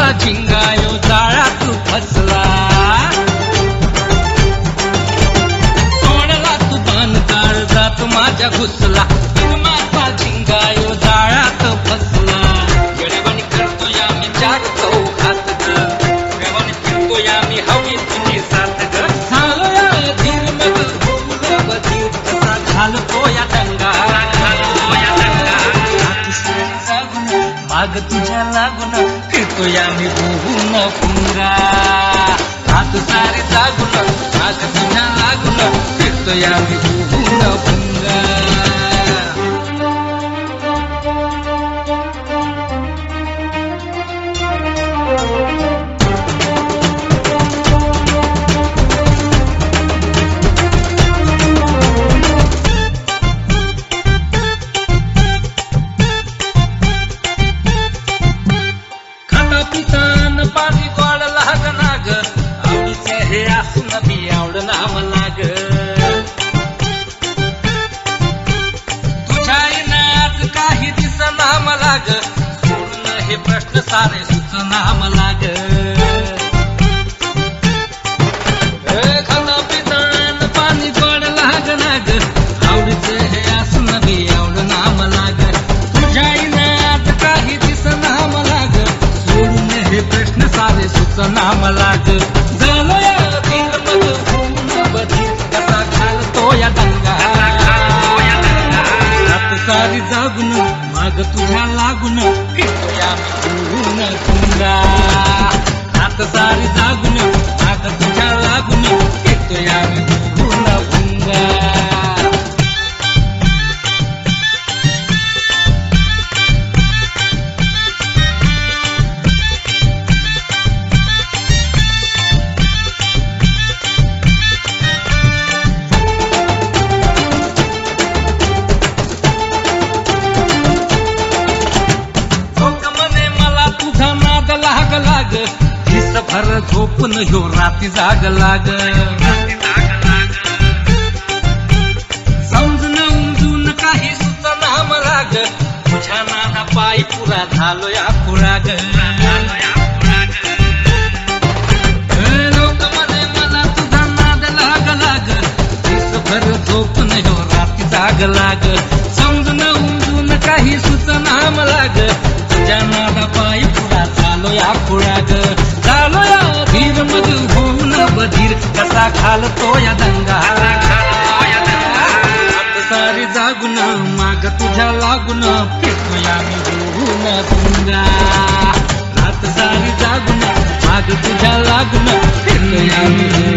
माझा झिंगायो जाळ्यात फसला, तोडला तू बाण काळजात माझ्या घुसला, माझा झिंगायो जाळ्यात फसला. गडबड करतोय आम्ही चार चौघात ग, गडबड फिरतोय आम्ही हवी तुझी साथ ग. झालो या धीर मग भूल बधीर कसा घालतो या दंगा, माग तुझ्या लागून फिरतोय आम्ही भुवून पुंगा. हात सारे जागून माग तुझ्या लागून फिरतोय आम्ही भुवून पुंगा. पितान पाणी गोड लागना ग, आवडीचे हे असून बी आवडना मला ग. तुझ्या इनात काही दिसना मला ग, सोडून हे प्रश्न सारे सुचना मला ग. खाना पितान पाणी गोड लागना ग, आवडीचे हे असून बी आवडना मला ग. तुझ्या इनात काही दिसना मला ग, हे प्रश्न सारे सुचना मला ग. झालो या धीर मग भूल बधीर कसा घालतो या दंगा. रात सारी जागून माग तुझ्या लागून फिरतोय आम्ही भुवून पुंगा. रात सारी जागून माग तुझ्या लागून फिरतोय आम्ही भुवून पुंगा. लाग हिस भर झोपून ह्यो राती जाग लाग. समजून उमजून काही सुचना मला ग, तुझ्या नाना पायी पुरा झालो या खुळा ग. लोक म्हणे मला तुझा नाद लाग लाग, हिस भर झोपून ह्यो राती जाग लाग. समजून उमजून काही सुचना मला ग, तुझ्या नाना पायी पुरा झालो या खुळा ग. झालो या धीर मग भूल बधीर कसा घालतो या दंगा. हात सारी जागून माग तुझ्या लागून फिरतोय आम्ही भुवून पुंगा. रात सारी जागून माग तुझ्या लागून फिरतोय आम्ही